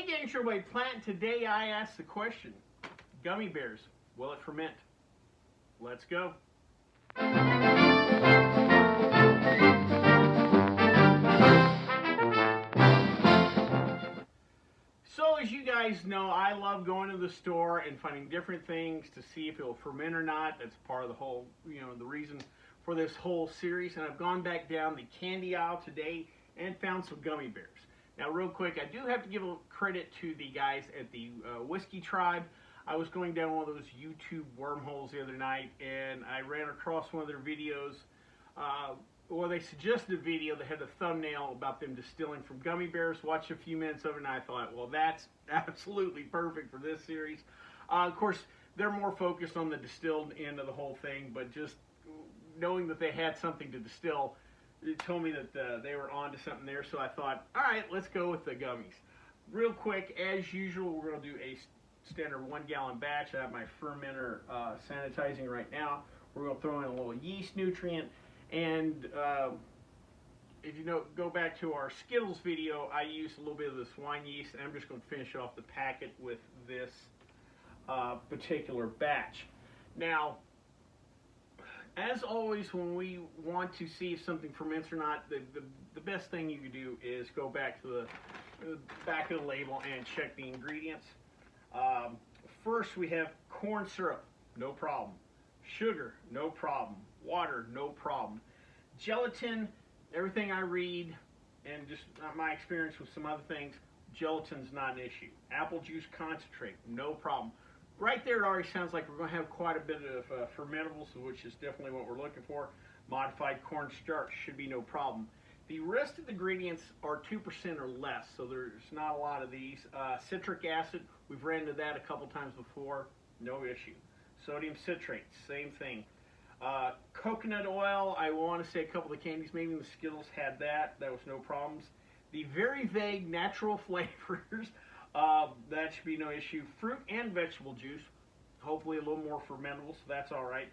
Hey gang, it's your boy Plant. Today I asked the question, gummy bears, will it ferment? Let's go. So as you guys know, I love going to the store and finding different things to see if it will ferment or not. That's part of the whole, the reason for this whole series. And I've gone back down the candy aisle today and found some gummy bears. Now, real quick, I do have to give a credit to the guys at the Whiskey Tribe. I was going down one of those YouTube wormholes the other night, and I ran across one of their videos. They suggested a video that had a thumbnail about them distilling from gummy bears. Watched a few minutes of it, and I thought, well, that's absolutely perfect for this series. Of course, they're more focused on the distilled end of the whole thing, but just knowing that they had something to distill, it told me that they were on to something there, so I thought, all right, let's go with the gummies. Real quick, as usual, we're going to do a standard 1 gallon batch. I have my fermenter sanitizing right now. We're going to throw in a little yeast nutrient, and if you go back to our Skittles video, I used a little bit of this wine yeast, and I'm just going to finish off the packet with this particular batch. Now, as always, when we want to see if something ferments or not, the best thing you can do is go back to the back of the label and check the ingredients. First, we have corn syrup, no problem. Sugar, no problem. Water, no problem. Gelatin, everything I read, and just my experience with some other things, gelatin's not an issue. Apple juice concentrate, no problem. Right there, it already sounds like we're going to have quite a bit of fermentables, which is definitely what we're looking for. Modified cornstarch should be no problem. The rest of the ingredients are 2% or less, so there's not a lot of these. Citric acid, we've ran into that a couple times before, no issue. Sodium citrate, same thing. Coconut oil, I want to say a couple of the candies, maybe the Skittles had that. That was no problems. The very vague natural flavors, that should be no issue. Fruit and vegetable juice, hopefully a little more fermentable, so that's all right.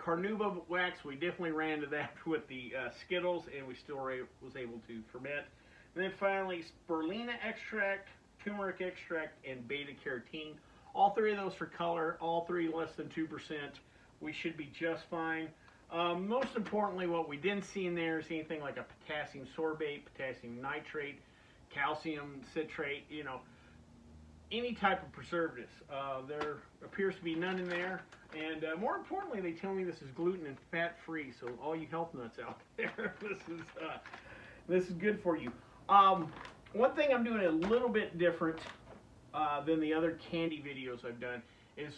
Carnauba wax, we definitely ran into that with the Skittles, and we still was able to ferment. And then finally, spirulina extract, turmeric extract, and beta-carotene. All three of those for color, all three less than 2%. We should be just fine. Most importantly, what we didn't see in there is anything like a potassium sorbate, potassium nitrate, calcium citrate, any type of preservatives. There appears to be none in there, and more importantly, they tell me this is gluten and fat-free. So all you health nuts out there, this is good for you. One thing I'm doing a little bit different than the other candy videos I've done is,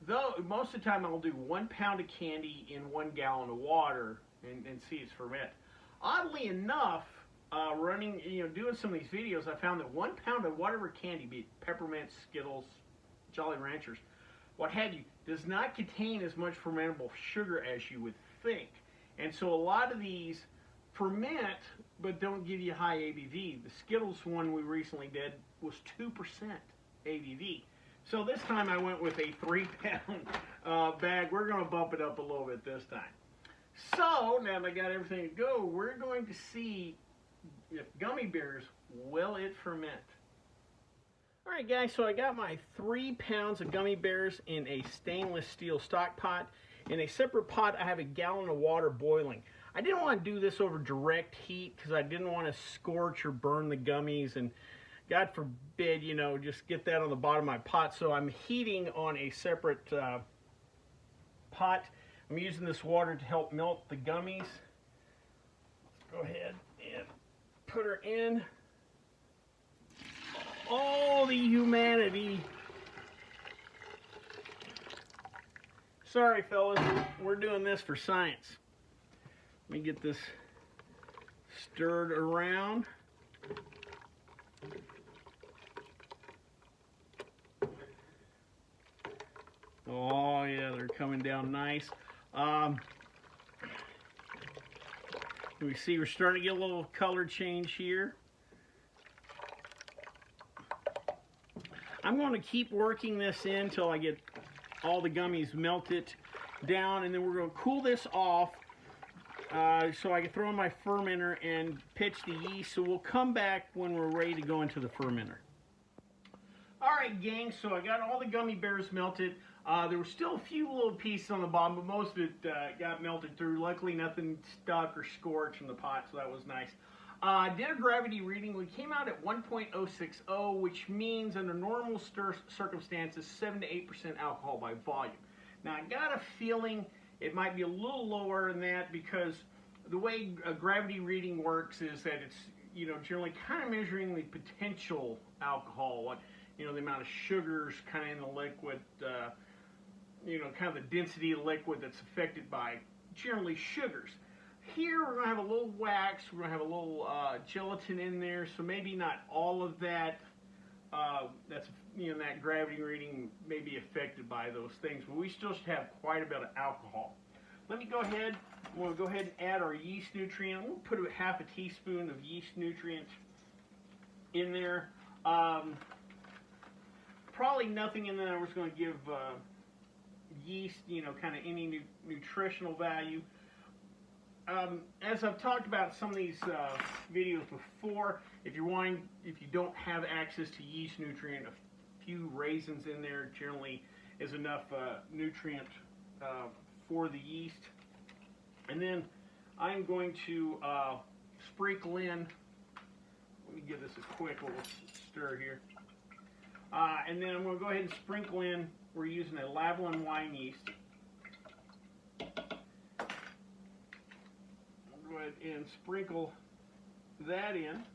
though most of the time I'll do 1 pound of candy in 1 gallon of water and see it ferment. Oddly enough, doing some of these videos, I found that 1 pound of whatever candy, be it peppermint, Skittles, Jolly Ranchers, what have you, does not contain as much fermentable sugar as you would think. And so a lot of these ferment, but don't give you high ABV. The Skittles one we recently did was 2% ABV. So this time I went with a 3 pound bag. We're going to bump it up a little bit this time. So now that I got everything to go, we're going to see if gummy bears, will it ferment? Alright guys, so I got my 3 pounds of gummy bears in a stainless steel stock pot. In a separate pot, I have a gallon of water boiling. I didn't want to do this over direct heat because I didn't want to scorch or burn the gummies, and God forbid, just get that on the bottom of my pot. So I'm heating on a separate pot. I'm using this water to help melt the gummies. Let's go ahead and put her in. Oh, the humanity. Sorry, fellas, we're doing this for science. Let me get this stirred around. Oh, yeah, they're coming down nice. We see we're starting to get a little color change here. I'm going to keep working this in until I get all the gummies melted down, and then we're going to cool this off so I can throw in my fermenter and pitch the yeast. So we'll come back when we're ready to go into the fermenter. Alright gang, so I got all the gummy bears melted. There were still a few little pieces on the bottom, but most of it got melted through. Luckily nothing stuck or scorched in the pot, so that was nice. Did a gravity reading. We came out at 1.060, which means under normal circumstances 7 to 8% alcohol by volume. Now I got a feeling it might be a little lower than that because the way a gravity reading works is that it's, you know, generally kind of measuring the potential alcohol, what, you know, the amount of sugars kind of in the liquid, you know, kind of the density of the liquid that's affected by generally sugars. Here we're going to have a little wax, we're going to have a little gelatin in there, so maybe not all of that, that's, you know, that gravity reading may be affected by those things, but we still should have quite a bit of alcohol. Let me go ahead, we'll go ahead and add our yeast nutrient. We'll put half a teaspoon of yeast nutrient in there. Probably nothing in there that was going to give yeast, you know, kind of any nutritional value. As I've talked about some of these videos before, if you don't have access to yeast nutrient, a few raisins in there generally is enough nutrient for the yeast. And then I'm going to sprinkle in, let me give this a quick little stir here. And then I'm going to go ahead and sprinkle in, we're using a Lavalin wine yeast. I'll go ahead and sprinkle that in.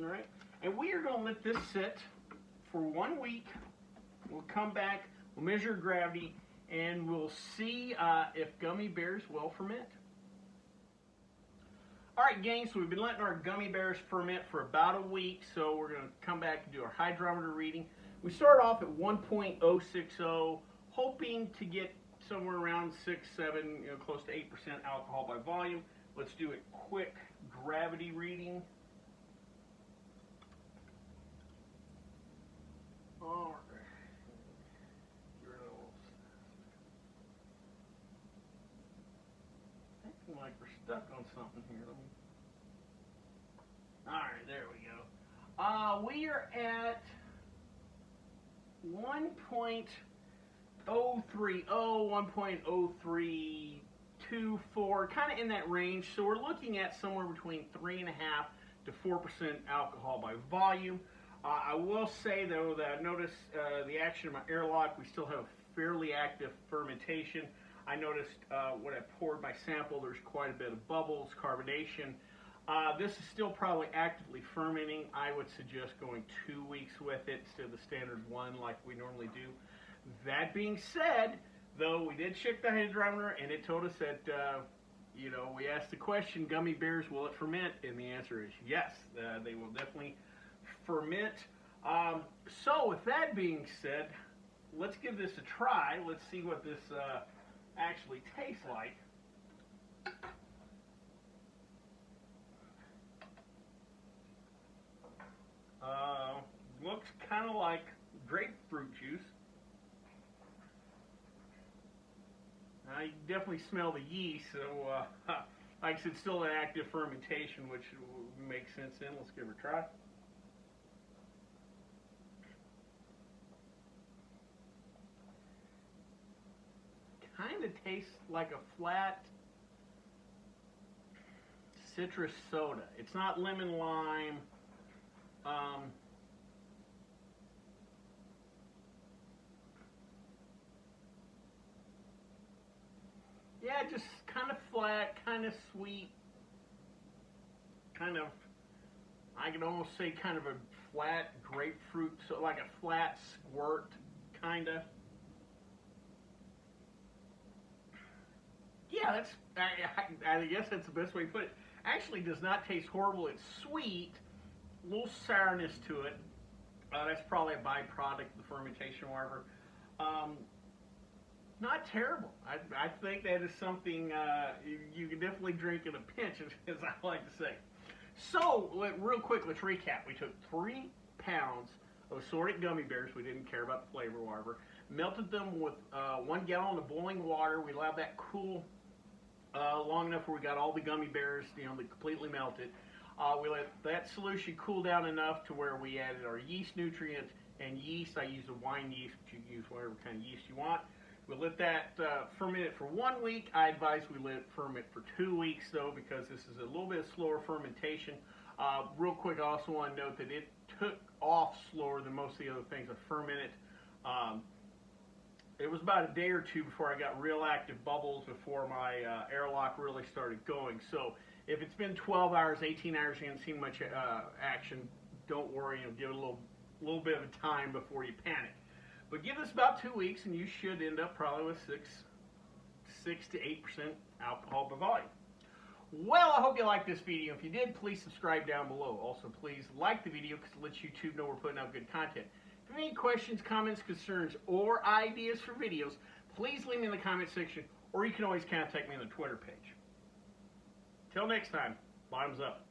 Alright, and we are going to let this sit for 1 week. We'll come back, we'll measure gravity, and we'll see if gummy bears will ferment. Alright gang, so we've been letting our gummy bears ferment for about a week, so we're going to come back and do our hydrometer reading. We start off at 1.060, hoping to get somewhere around 6, 7, you know, close to 8% alcohol by volume. Let's do a quick gravity reading. Alright. Like we're stuck on something here. Alright, there we go. We are at 1.030, 1.0324, kind of in that range. So we're looking at somewhere between 3.5 to 4% alcohol by volume. I will say though that I noticed the action of my airlock, we still have fairly active fermentation. I noticed when I poured my sample, there's quite a bit of bubbles, carbonation. This is still probably actively fermenting. I would suggest going 2 weeks with it instead of the standard 1 like we normally do. That being said, though, we did check the hydrometer and it told us that, you know, we asked the question, gummy bears, will it ferment? And the answer is yes, they will definitely ferment. So with that being said, let's give this a try. Let's see what this actually tastes like. Looks kind of like grapefruit juice. You definitely smell the yeast, so like I said, still an active fermentation, which makes sense then. Let's give it a try. Kind of tastes like a flat citrus soda. It's not lemon lime. Yeah, just kind of flat, kind of sweet, kind of, I could almost say kind of a flat grapefruit, so like a flat squirt, kind of. Yeah, that's, I guess that's the best way to put it. Actually does not taste horrible. It's sweet, a little sourness to it. That's probably a byproduct of the fermentation or whatever. Not terrible. I think that is something you can definitely drink in a pinch, as I like to say. So, real quick, let's recap. We took 3 pounds of assorted gummy bears. We didn't care about the flavor or whatever. Melted them with 1 gallon of boiling water. We allowed that cool long enough where we got all the gummy bears, you know, they completely melted. We let that solution cool down enough to where we added our yeast nutrients and yeast. I use a wine yeast, but you can use whatever kind of yeast you want. We let that ferment it for 1 week. I advise we let it ferment for 2 weeks though, because this is a little bit slower fermentation. Real quick, I also want to note that it took off slower than most of the other things I fermented. It was about a day or two before I got real active bubbles, before my airlock really started going. So if it's been 12 hours, 18 hours, you haven't seen much action, don't worry. You know, give it a little bit of a time before you panic. But give this about 2 weeks, and you should end up probably with 6 to 8% alcohol by volume. Well, I hope you liked this video. If you did, please subscribe down below. Also, please like the video because it lets YouTube know we're putting out good content. If you have any questions, comments, concerns, or ideas for videos, please leave me in the comment section, or you can always contact me on the Twitter page. Till next time, bottoms up.